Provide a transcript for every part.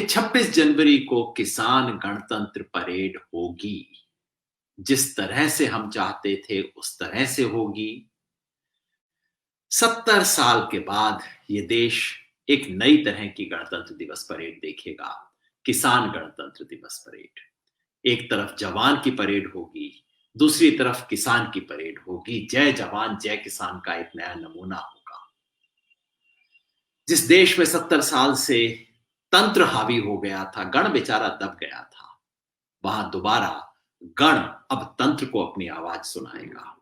26 जनवरी को किसान गणतंत्र परेड होगी। जिस तरह से हम चाहते थे उस तरह से होगी। 70 साल के बाद ये देश एक नई तरह की गणतंत्र दिवस परेड देखेगा। किसान गणतंत्र दिवस परेड। एक तरफ जवान की परेड होगी, दूसरी तरफ किसान की परेड होगी। जय जवान जय किसान का एक नया नमूना होगा। जिस देश में 70 साल से तंत्र हावी हो गया था, गण बेचारा दब गया था, वहां दोबारा गण अब तंत्र को अपनी आवाज सुनाएगा।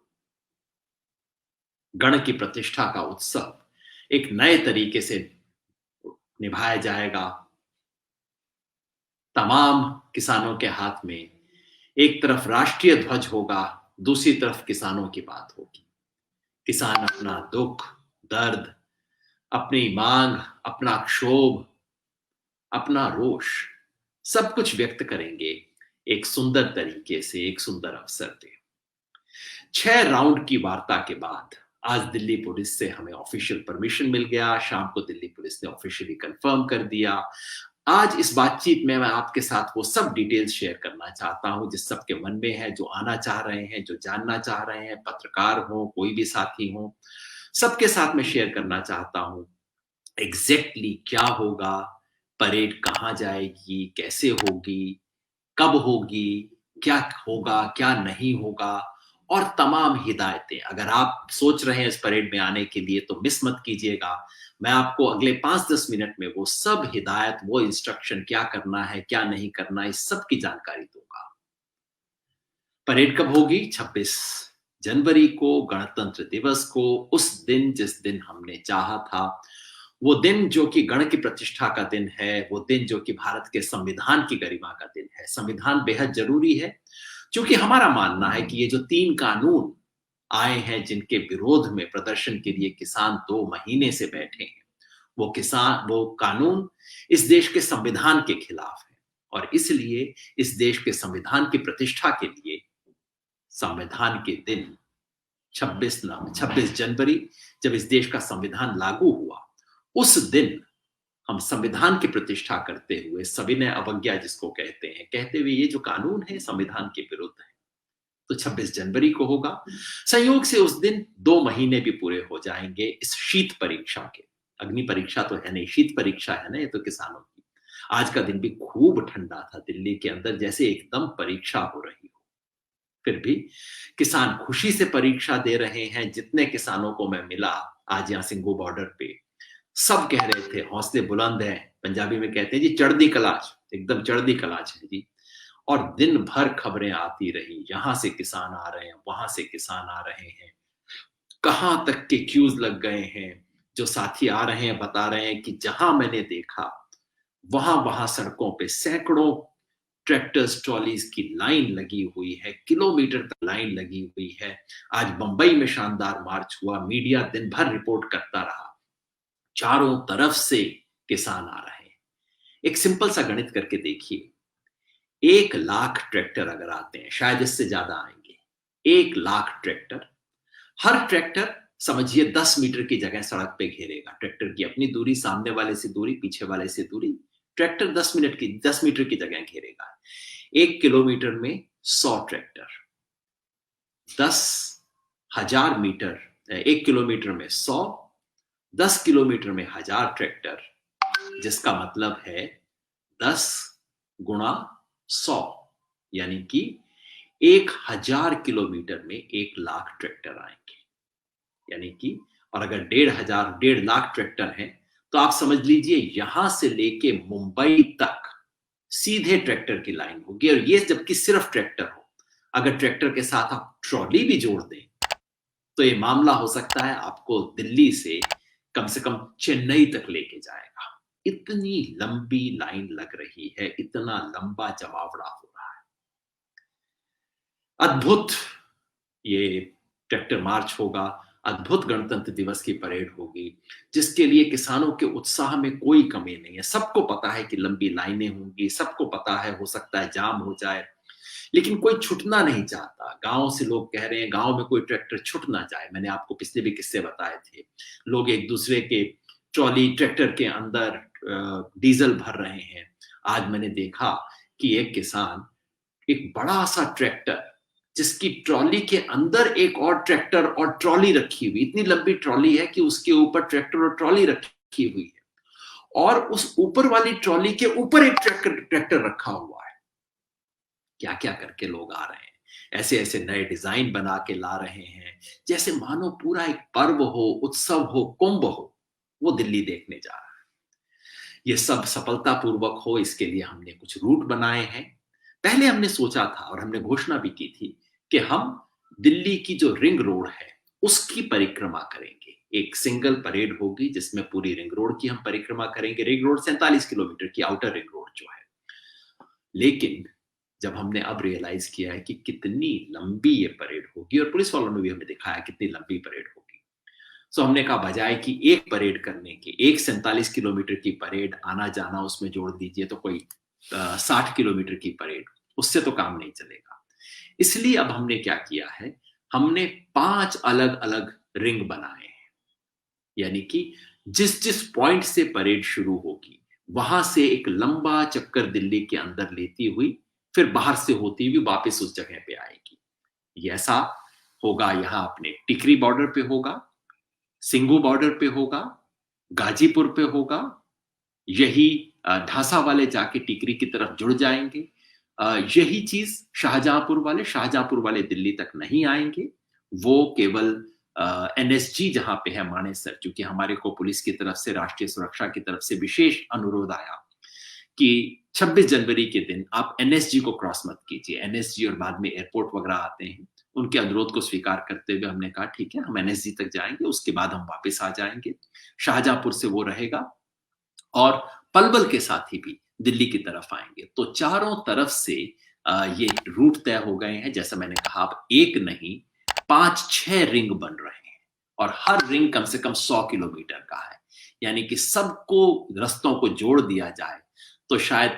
गण की प्रतिष्ठा का उत्सव एक नए तरीके से निभाया जाएगा। तमाम किसानों के हाथ में एक तरफ राष्ट्रीय ध्वज होगा, दूसरी तरफ किसानों की बात होगी। किसान अपना दुख, दर्द, अपनी मांग, अपना क्षोभ, अपना रोष सब कुछ व्यक्त करेंगे एक सुंदर तरीके से, एक सुंदर अवसर पे। 6 राउंड की वार्ता के बाद आज दिल्ली पुलिस से हमें ऑफिशियल परमिशन मिल गया। शाम को दिल्ली पुलिस ने ऑफिशियली कंफर्म कर दिया। आज इस बातचीत में मैं आपके साथ वो सब डिटेल्स शेयर करना चाहता हूं जिस सबके मन में है, जो आना चाह रहे हैं, जो जानना चाह रहे हैं, पत्रकार हो, कोई भी साथी हो, सबके साथ में शेयर करना चाहता हूं एग्जैक्टली क्या होगा, परेड कहाँ जाएगी, कैसे होगी, कब होगी, क्या होगा, क्या नहीं होगा, और तमाम हिदायतें। अगर आप सोच रहे हैं इस परेड में आने के लिए तो मिस मत कीजिएगा। मैं आपको अगले 5-10 मिनट में वो सब हिदायत, वो इंस्ट्रक्शन, क्या करना है, क्या नहीं करना है, इस सब की जानकारी दूंगा। परेड कब होगी? 26 जनवरी को, गणतंत्र दिवस को, उस दिन जिस दिन हमने चाहा था। वो दिन जो कि गण की प्रतिष्ठा का दिन है, वो दिन जो कि भारत के संविधान की गरिमा का दिन है। संविधान बेहद जरूरी है क्योंकि हमारा मानना है कि ये जो 3 कानून आए हैं जिनके विरोध में प्रदर्शन के लिए किसान 2 महीने से बैठे हैं, वो कानून इस देश के संविधान के खिलाफ है। और इसलिए इस देश के संविधान की प्रतिष्ठा के लिए संविधान के दिन 26 जनवरी, जब इस देश का संविधान लागू हुआ, उस दिन हम संविधान की प्रतिष्ठा करते हुए, सविनय अवज्ञा जिसको कहते हुए ये जो कानून है संविधान के विरुद्ध है, तो 26 जनवरी को होगा। संयोग से उस दिन 2 महीने भी पूरे हो जाएंगे इस शीत परीक्षा के। अग्नि परीक्षा तो है नहीं, शीत परीक्षा है ना, ये तो किसानों की। आज का दिन भी खूब ठंडा था दिल्ली के अंदर, जैसे एकदम परीक्षा हो रही हो। फिर भी किसान खुशी से परीक्षा दे रहे हैं। जितने किसानों को मैं मिला आज यहाँ सिंघू बॉर्डर पे, सब कह रहे थे हौसले बुलंद हैं। पंजाबी में कहते हैं जी चढ़दी कलाच, एकदम चढ़दी कलाच है जी। और दिन भर खबरें आती रही, यहां से किसान आ रहे हैं, वहां से किसान आ रहे हैं, कहां तक के क्यूज लग गए हैं। जो साथी आ रहे हैं बता रहे हैं कि जहां मैंने देखा वहां वहां सड़कों पे सैकड़ों ट्रैक्टर्स, ट्रॉलीज की लाइन लगी हुई है, किलोमीटर तक लाइन लगी हुई है। आज बंबई में शानदार मार्च हुआ, मीडिया दिन भर रिपोर्ट करता रहा। चारों तरफ से किसान आ रहे हैं। एक सिंपल सा गणित करके देखिए, 1 लाख ट्रैक्टर अगर आते हैं, शायद इससे ज्यादा आएंगे, 1 लाख ट्रैक्टर, हर ट्रैक्टर समझिए 10 मीटर की जगह सड़क पे घेरेगा। ट्रैक्टर की अपनी दूरी, सामने वाले से दूरी, पीछे वाले से दूरी, ट्रैक्टर 10 मीटर की जगह घेरेगा। 1 किलोमीटर में 100 ट्रैक्टर, 10,000 मीटर, 1 किलोमीटर में 100, 10 किलोमीटर में 1000 ट्रैक्टर, जिसका मतलब है 10 गुणा 100, यानी कि 1000 किलोमीटर में 1 लाख ट्रैक्टर आएंगे। यानी कि, और अगर 1,500 ट्रैक्टर हैं तो आप समझ लीजिए यहां से लेके मुंबई तक सीधे ट्रैक्टर की लाइन होगी। और ये जबकि सिर्फ ट्रैक्टर हो, अगर ट्रैक्टर के साथ आप ट्रॉली भी जोड़ दें तो ये मामला हो सकता है आपको दिल्ली से कम चेन्नई तक लेके जाएगा। इतनी लंबी लाइन लग रही है, इतना लंबा जमावड़ा हो रहा है। अद्भुत ये ट्रैक्टर मार्च होगा, अद्भुत गणतंत्र दिवस की परेड होगी, जिसके लिए किसानों के उत्साह में कोई कमी नहीं है। सबको पता है कि लंबी लाइनें होंगी, सबको पता है हो सकता है जाम हो जाए, लेकिन कोई छूटना नहीं चाहता। गांव से लोग कह रहे हैं गांव में कोई ट्रैक्टर छूट ना जाए। मैंने आपको पिछले भी किस्से बताए थे, लोग एक दूसरे के ट्रॉली, ट्रैक्टर के अंदर डीजल भर रहे हैं। आज मैंने देखा कि एक किसान एक बड़ा सा ट्रैक्टर, जिसकी ट्रॉली के अंदर एक और ट्रैक्टर और ट्रॉली रखी हुई, इतनी लंबी ट्रॉली है कि उसके ऊपर ट्रैक्टर और ट्रॉली रखी हुई है, और उस ऊपर वाली ट्रॉली के ऊपर एक ट्रैक्टर ट्रैक्टर रखा हुआ है। क्या क्या करके लोग आ रहे हैं, ऐसे ऐसे नए डिजाइन बना के ला रहे हैं, जैसे मानो पूरा एक पर्व हो, उत्सव हो, कुंभ हो, वो दिल्ली देखने जा रहा है। ये सब सफलतापूर्वक हो, इसके लिए हमने कुछ रूट बनाए हैं। पहले हमने सोचा था और हमने घोषणा भी की थी कि हम दिल्ली की जो रिंग रोड है उसकी परिक्रमा करेंगे। एक सिंगल परेड होगी जिसमें पूरी रिंग रोड की हम परिक्रमा करेंगे। रिंग रोड 47 किलोमीटर की, आउटर रिंग रोड जो है। लेकिन जब हमने अब रियलाइज किया है कि कितनी लंबी ये परेड होगी, और पुलिस वालों ने भी हमें दिखाया कितनी लंबी परेड होगी, सो हमने कहा बजाय कि एक परेड करने के, एक 47 किलोमीटर की परेड आना जाना उसमें जोड़ दीजिए तो कोई 60 किलोमीटर की परेड, उससे तो काम नहीं चलेगा। इसलिए अब हमने क्या किया है, हमने 5 अलग अलग रिंग बनाए हैं। यानी कि जिस जिस पॉइंट से परेड शुरू होगी वहां से एक लंबा चक्कर दिल्ली के अंदर लेती हुई फिर बाहर से होती हुई वापस उस जगह पे आएगी। ये ऐसा होगा, यहाँ अपने टिकरी बॉर्डर पे होगा, सिंगू बॉर्डर पे होगा, गाजीपुर पे होगा, यही ढांसा वाले जाके टिकरी की तरफ जुड़ जाएंगे। यही चीज शाहजहांपुर वाले दिल्ली तक नहीं आएंगे। वो केवल एनएसजी जहां पे है मानेसर, क्योंकि हमारे को पुलिस की तरफ से, राष्ट्रीय सुरक्षा की तरफ से विशेष अनुरोध आया कि 26 जनवरी के दिन आप एनएसजी को क्रॉस मत कीजिए। एनएसजी और बाद में एयरपोर्ट वगैरह आते हैं, उनके अनुरोध को स्वीकार करते हुए हमने कहा ठीक है, हम एनएसजी तक जाएंगे, उसके बाद हम वापस आ जाएंगे। शाहजहांपुर से वो रहेगा और पलवल के साथ ही भी दिल्ली की तरफ आएंगे। तो चारों तरफ से ये रूट तय हो गए हैं। जैसा मैंने कहा, अब एक नहीं 5-6 रिंग बन रहे हैं, और हर रिंग कम से कम 100 किलोमीटर का है। यानी कि सबको रस्तों को जोड़ दिया जाए तो शायद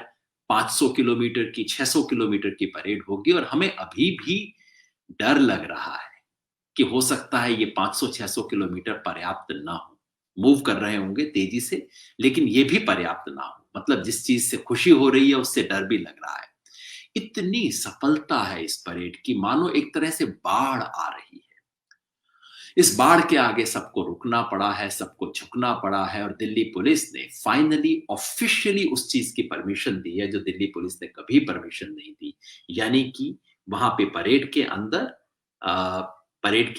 500 किलोमीटर की, 600 किलोमीटर की परेड होगी। और हमें अभी भी डर लग रहा है कि हो सकता है ये 500-600 किलोमीटर पर्याप्त ना हो। मूव कर रहे होंगे तेजी से, लेकिन ये भी पर्याप्त ना हो। मतलब जिस चीज से खुशी हो रही है उससे डर भी लग रहा है। इतनी सफलता है इस परेड की, मानो एक तरह से बाढ़ आ रही है। इस बाढ़ के आगे सबको रुकना पड़ा है, सबको झुकना पड़ा है, और दिल्ली पुलिस ने फाइनली ऑफिशियली उस चीज की परमिशन दी है जो दिल्ली पुलिस ने कभी परमिशन नहीं दी। यानी कि वहां पे परेड के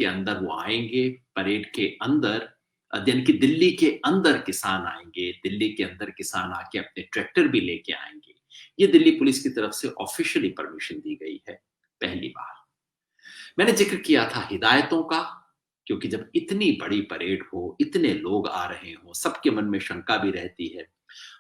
अंदर वो आएंगे, परेड के अंदर यानी कि दिल्ली के अंदर किसान आएंगे, दिल्ली के अंदर किसान आके अपने ट्रैक्टर भी लेके आएंगे। ये दिल्ली पुलिस की तरफ से ऑफिशियली परमिशन दी गई है पहली बार। मैंने जिक्र किया था हिदायतों का, क्योंकि जब इतनी बड़ी परेड हो, इतने लोग आ रहे हो, सबके मन में शंका भी रहती है।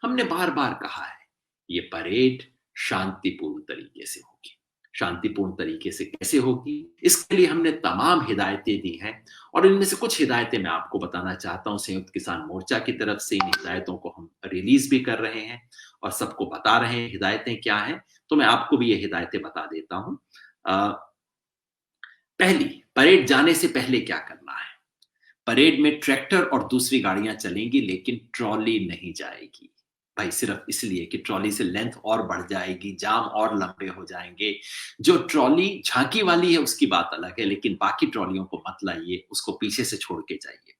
हमने बार बार कहा है ये परेड शांतिपूर्ण तरीके से होगी। शांतिपूर्ण तरीके से कैसे होगी, इसके लिए हमने तमाम हिदायतें दी हैं, और इनमें से कुछ हिदायतें मैं आपको बताना चाहता हूं। संयुक्त किसान मोर्चा की तरफ से इन हिदायतों को हम रिलीज भी कर रहे हैं और सबको बता रहे हैं हिदायतें क्या हैं। तो मैं आपको भी ये हिदायतें बता देता हूं। पहली, परेड जाने से पहले क्या करना है। परेड में ट्रैक्टर और दूसरी गाड़ियां चलेंगी, लेकिन ट्रॉली नहीं जाएगी। भाई सिर्फ इसलिए कि ट्रॉली से लेंथ और बढ़ जाएगी, जाम और लंबे हो जाएंगे। जो ट्रॉली झांकी वाली है उसकी बात अलग है, लेकिन बाकी ट्रॉलियों को मत लाइए, उसको पीछे से छोड़ के जाइए।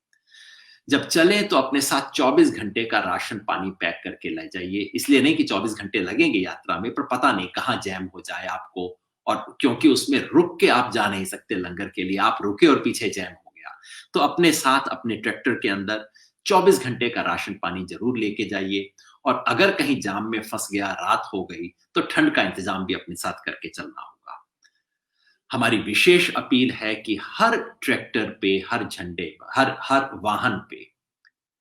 जब चले तो अपने साथ 24 घंटे का राशन पानी पैक करके ले जाइए। इसलिए नहीं कि 24 घंटे लगेंगे यात्रा में, पर पता नहीं कहाँ जैम हो जाए आपको, और क्योंकि उसमें रुक के आप जा नहीं सकते लंगर के लिए, आप रुके और पीछे जैम हो गया। तो अपने साथ अपने ट्रैक्टर के अंदर 24 घंटे का राशन पानी जरूर लेके जाइए। और अगर कहीं जाम में फंस गया, रात हो गई, तो ठंड का इंतजाम भी अपने साथ करके चलना होगा। हमारी विशेष अपील है कि हर ट्रैक्टर पे, हर झंडे, हर हर वाहन पे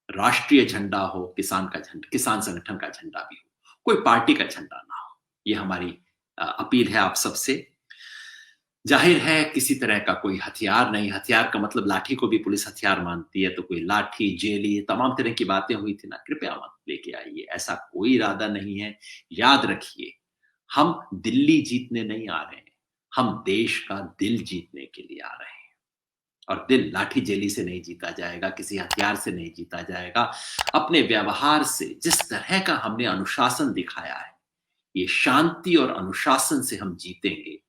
राष्ट्रीय झंडा हो, किसान का झंडा, किसान संगठन का झंडा भी हो, कोई पार्टी का झंडा ना हो। ये हमारी अपील है आप सबसे। जाहिर है किसी तरह का कोई हथियार नहीं, हथियार का मतलब लाठी को भी पुलिस हथियार मानती है, तो कोई लाठी, जेली, तमाम तरह की बातें हुई थी ना, कृपया मत लेके आइए। ऐसा कोई इरादा नहीं है। याद रखिए, हम दिल्ली जीतने नहीं आ रहे हैं, हम देश का दिल जीतने के लिए आ रहे हैं। और दिल लाठी जेली से नहीं जीता जाएगा, किसी हथियार से नहीं जीता जाएगा। अपने व्यवहार से, जिस तरह का हमने अनुशासन दिखाया है, ये शांति और अनुशासन से हम जीतेंगे।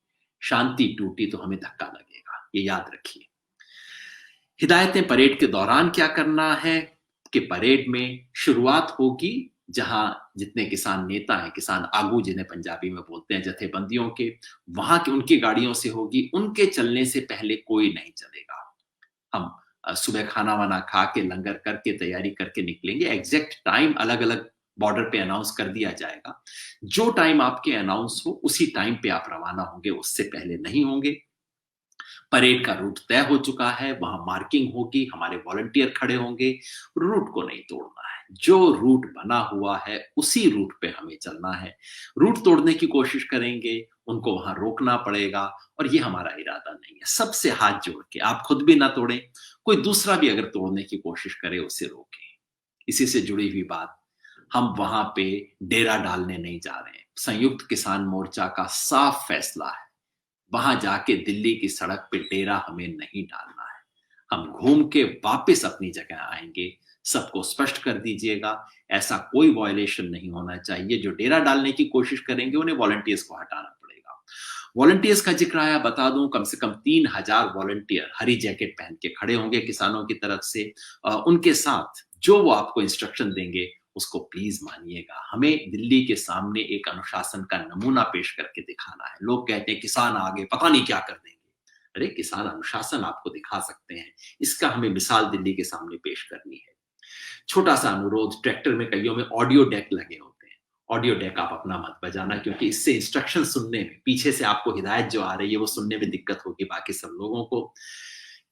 शांति टूटी तो हमें धक्का लगेगा, ये याद रखिए। हिदायतें परेड के दौरान क्या करना है कि परेड में शुरुआत होगी जहां जितने किसान नेता हैं, किसान आगू जिन्हें पंजाबी में बोलते हैं, जथेबंदियों के, वहां की उनकी गाड़ियों से होगी। उनके चलने से पहले कोई नहीं चलेगा। हम सुबह खाना वाना खा के लंगर करके तैयारी करके निकलेंगे। एग्जैक्ट टाइम अलग अलग बॉर्डर पे अनाउंस कर दिया जाएगा। जो टाइम आपके अनाउंस हो उसी टाइम पे आप रवाना होंगे, उससे पहले नहीं होंगे। परेड का रूट तय हो चुका है, वहां मार्किंग होगी, हमारे वॉलंटियर खड़े होंगे। रूट को नहीं तोड़ना है, जो रूट बना हुआ है उसी रूट पे हमें चलना है। रूट तोड़ने की कोशिश करेंगे, उनको वहां रोकना पड़ेगा, और ये हमारा इरादा नहीं है। सबसे हाथ जोड़ के, आप खुद भी ना तोड़ें, कोई दूसरा भी अगर तोड़ने की कोशिश करे उसे रोकें। इसी से जुड़ी हुई बात, हम वहां पे डेरा डालने नहीं जा रहे हैं। संयुक्त किसान मोर्चा का साफ फैसला है, वहां जाके दिल्ली की सड़क पे डेरा हमें नहीं डालना है। हम घूम के वापस अपनी जगह आएंगे। सबको स्पष्ट कर दीजिएगा, ऐसा कोई वायलेशन नहीं होना चाहिए। जो डेरा डालने की कोशिश करेंगे उन्हें वॉलंटियर्स को हटाना पड़ेगा। वॉलंटियर्स का जिक्र आया, बता दूं, कम से कम 3000 वॉलंटियर हरी जैकेट पहन के खड़े होंगे किसानों की तरफ से। उनके साथ जो वो आपको इंस्ट्रक्शन देंगे उसको प्लीज मानिएगा। हमें दिल्ली के सामने एक अनुशासन का नमूना पेश करके दिखाना है। लोग कहते हैं किसान आगे पता नहीं क्या कर देंगे। अरे किसान अनुशासन आपको दिखा सकते हैं, इसका हमें मिसाल दिल्ली के सामने पेश करनी है। छोटा सा अनुरोध, ट्रैक्टर में कईयों में ऑडियो डेक लगे होते हैं। ऑडियो डेक आप अपना मत बजाना, क्योंकि इससे इंस्ट्रक्शन सुनने में, पीछे से आपको हिदायत जो आ रही है वो सुनने में दिक्कत होगी बाकी सब लोगों को।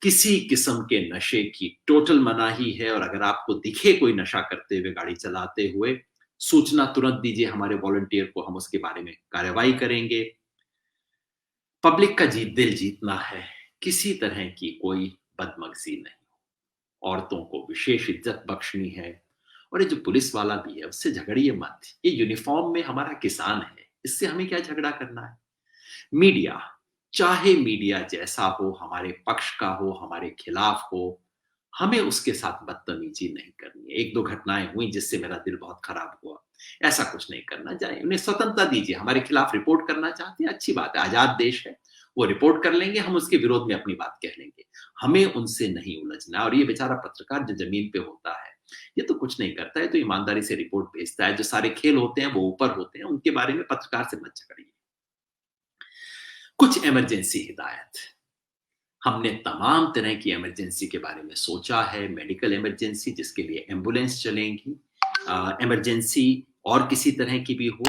किसी किस्म के नशे की टोटल मनाही है, और अगर आपको दिखे कोई नशा करते हुए गाड़ी चलाते हुए, सूचना तुरंत दीजिए हमारे वॉलंटियर को, हम उसके बारे में कार्रवाई करेंगे। पब्लिक का दिल जीतना है, किसी तरह की कोई बदमगजी नहीं। औरतों को विशेष इज्जत बख्शनी है, और ये जो पुलिस वाला भी है उससे झगड़िए मत। ये यूनिफॉर्म में हमारा किसान है, इससे हमें क्या झगड़ा करना है। मीडिया, चाहे मीडिया जैसा हो, हमारे पक्ष का हो, हमारे खिलाफ हो, हमें उसके साथ बदतमीजी नहीं करनी है। एक दो घटनाएं हुई जिससे मेरा दिल बहुत खराब हुआ, ऐसा कुछ नहीं करना। जाए उन्हें स्वतंत्रता दीजिए, हमारे खिलाफ रिपोर्ट करना चाहते हैं, अच्छी बात है, आजाद देश है, वो रिपोर्ट कर लेंगे, हम उसके विरोध में अपनी बात कह लेंगे। हमें उनसे नहीं उलझना। और ये बेचारा पत्रकार जो जमीन पे होता है, ये तो कुछ नहीं करता है, तो ईमानदारी से रिपोर्ट भेजता है। जो सारे खेल होते हैं वो ऊपर होते हैं, उनके बारे में पत्रकार से मत झगड़िए। कुछ इमरजेंसी हिदायत, हमने तमाम तरह की इमरजेंसी के बारे में सोचा है। मेडिकल इमरजेंसी जिसके लिए एम्बुलेंस चलेंगी, इमरजेंसी और किसी तरह की भी हो,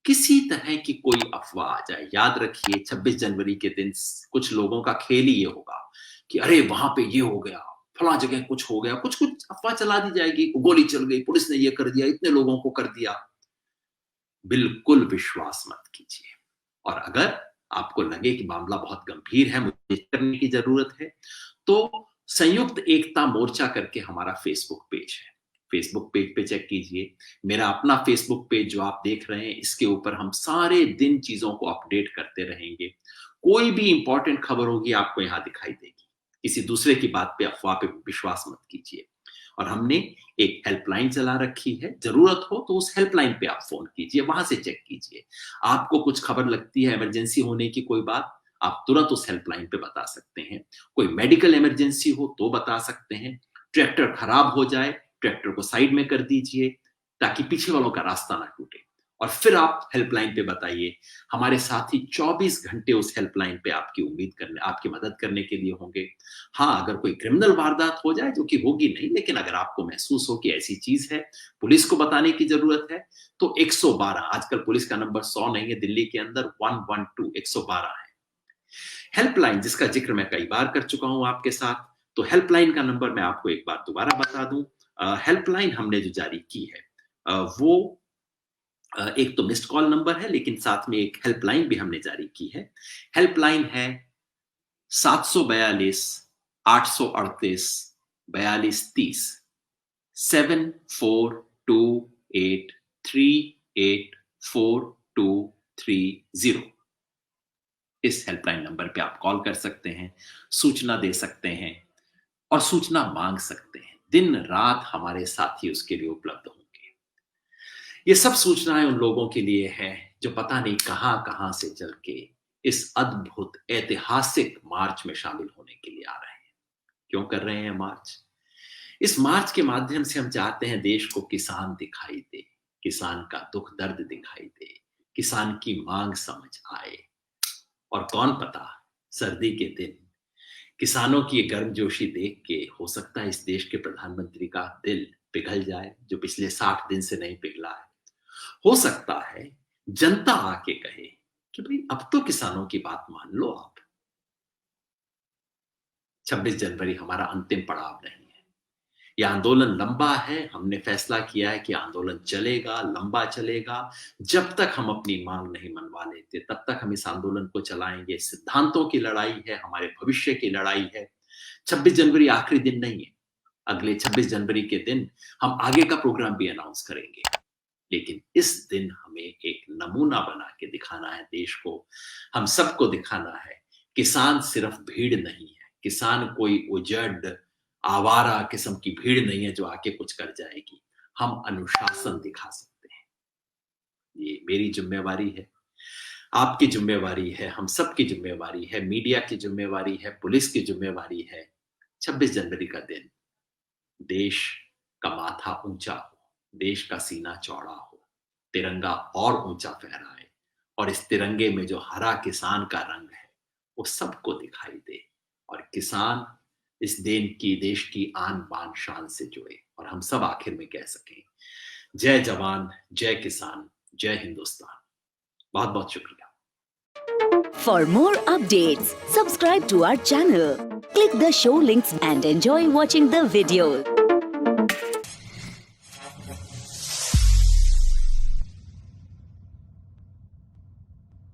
किसी तरह की कोई अफवाह आ जाए, याद रखिए 26 जनवरी के दिन कुछ लोगों का खेल ही ये होगा कि अरे वहां पे ये हो गया, फला जगह कुछ हो गया, कुछ कुछ अफवाह चला दी जाएगी, गोली चल गई, पुलिस ने ये कर दिया, इतने लोगों को कर दिया। बिल्कुल विश्वास मत कीजिए। और अगर आपको लगे कि मामला बहुत गंभीर है, मुझे करने की जरूरत है, तो संयुक्त एकता मोर्चा करके हमारा फेसबुक पेज है, फेसबुक पेज पे चेक कीजिए। मेरा अपना फेसबुक पेज जो आप देख रहे हैं, इसके ऊपर हम सारे दिन चीजों को अपडेट करते रहेंगे। कोई भी इंपॉर्टेंट खबर होगी आपको यहां दिखाई देगी। किसी दूसरे की बात पे, अफवाह पे विश्वास मत कीजिए। और हमने एक हेल्पलाइन चला रखी है, जरूरत हो तो उस हेल्पलाइन पे आप फोन कीजिए, वहां से चेक कीजिए। आपको कुछ खबर लगती है इमरजेंसी होने की कोई बात, आप तुरंत उस हेल्पलाइन पे बता सकते हैं। कोई मेडिकल इमरजेंसी हो तो बता सकते हैं। ट्रैक्टर खराब हो जाए, ट्रैक्टर को साइड में कर दीजिए ताकि पीछे वालों का रास्ता ना टूटे, और फिर आप हेल्पलाइन पे बताइए। हमारे साथी 24 घंटे उस हेल्पलाइन पे आपकी उम्मीद करने, आपकी मदद करने के लिए होंगे। हाँ, अगर कोई क्रिमिनल वारदात हो जाए, जो कि होगी नहीं, लेकिन अगर आपको महसूस हो कि ऐसी चीज है, पुलिस को बताने की जरूरत है, तो 112, आजकल पुलिस का नंबर 100 नहीं है, दिल्ली के अंदर 112 112 है। हेल्पलाइन जिसका जिक्र मैं कई बार कर चुका हूं आपके साथ, तो हेल्पलाइन का नंबर मैं आपको एक बार दोबारा बता दूं। हेल्पलाइन हमने जो जारी की है, वो एक तो मिस्ड कॉल नंबर है, लेकिन साथ में एक हेल्पलाइन भी हमने जारी की है। हेल्पलाइन है 742 838 4230, 7428384230। इस हेल्पलाइन नंबर पे आप कॉल कर सकते हैं, सूचना दे सकते हैं और सूचना मांग सकते हैं। दिन रात हमारे साथी उसके लिए उपलब्ध होंगे। ये सब सूचनाएं उन लोगों के लिए है जो पता नहीं कहां कहां से चल के इस अद्भुत ऐतिहासिक मार्च में शामिल होने के लिए आ रहे हैं। क्यों कर रहे हैं मार्च? इस मार्च के माध्यम से हम चाहते हैं देश को किसान दिखाई दे, किसान का दुख दर्द दिखाई दे, किसान की मांग समझ आए। और कौन पता, सर्दी के दिन किसानों की ये गर्मजोशी देख के हो सकता है इस देश के प्रधानमंत्री का दिल पिघल जाए, जो पिछले 60 दिन से नहीं पिघला है। हो सकता है जनता आके कहे कि भाई अब तो किसानों की बात मान लो आप। 26 जनवरी हमारा अंतिम पड़ाव नहीं है। यह आंदोलन लंबा है। हमने फैसला किया है कि आंदोलन चलेगा, लंबा चलेगा। जब तक हम अपनी मांग नहीं मनवा लेते, तब तक हम इस आंदोलन को चलाएंगे। सिद्धांतों की लड़ाई है, हमारे भविष्य की लड़ाई है। 26 जनवरी आखिरी दिन नहीं है। अगले 26 जनवरी के दिन हम आगे का प्रोग्राम भी अनाउंस करेंगे। लेकिन इस दिन हमें एक नमूना बना के दिखाना है देश को, हम सबको दिखाना है किसान सिर्फ भीड़ नहीं है, किसान कोई उजड़ आवारा किस्म की भीड़ नहीं है जो आके कुछ कर जाएगी। हम अनुशासन दिखा सकते हैं। ये मेरी जिम्मेवारी है, आपकी जिम्मेवारी है, हम सब की जिम्मेवारी है, मीडिया की जिम्मेवारी है, पुलिस की जिम्मेवारी है। 26 जनवरी का दिन देश का माथा ऊंचा हो, देश का सीना चौड़ा हो, तिरंगा और ऊंचा फहराए और इस तिरंगे में जो हरा किसान का रंग है वो सबको दिखाई दे और किसान इस देश की आन बान शान से जुड़े और हम सब आखिर में कह सकें जय जवान, जय किसान, जय हिंदुस्तान। बहुत बहुत शुक्रिया। For more updates, subscribe to our channel, click the show links and enjoy watching the videos.